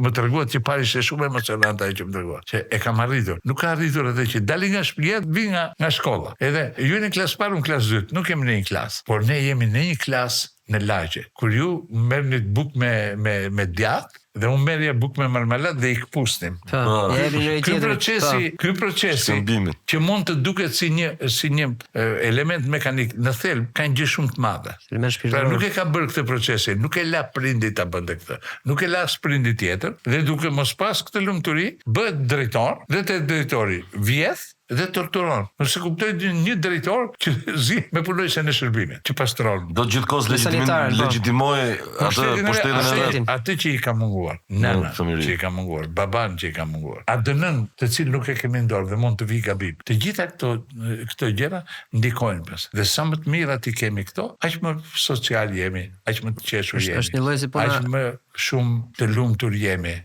më treguat që pari ishte shumë emocionante ajo që më treguat, që e kam arritur. Nuk ka arritur atë që dali nga shtëpia, vi nga shkolla. Edhe ju jeni klasë parë, unë klasë dytë, nuk jemi në një klasë, por ne jemi në një klasë në lagje. Kur ju merrni bukë me djath dhe unë merrja bukë me marmeladë dhe i këpusnim. Ky procesi që mund të duket si një element mekanik, në thelb ka një gjë shumë të madhe. Pra nuk e ka bërë këtë procesi, nuk e la prindi ta bënte këtë, nuk e la as prindi tjetër, dhe duke mos pas këtë lumturi, bëhet drejtor, dhe te drejtori vjedh dhe torturon. Nëse kuptoj një drejtor që zi me punojse në shërbimin, që pastron. Do gjithkohës legjitimoj atë që i ka munguar, nëna që i ka munguar, baban që i ka munguar, atë nën të cilë nuk e kemi ndorë dhe mund të vi gabim. Të gjitha këto gjëra ndikojnë pas. Dhe sa më të mirat i kemi këto, aq më social jemi, aq më të qeshur jemi, aq më shumë të lumtur jemi.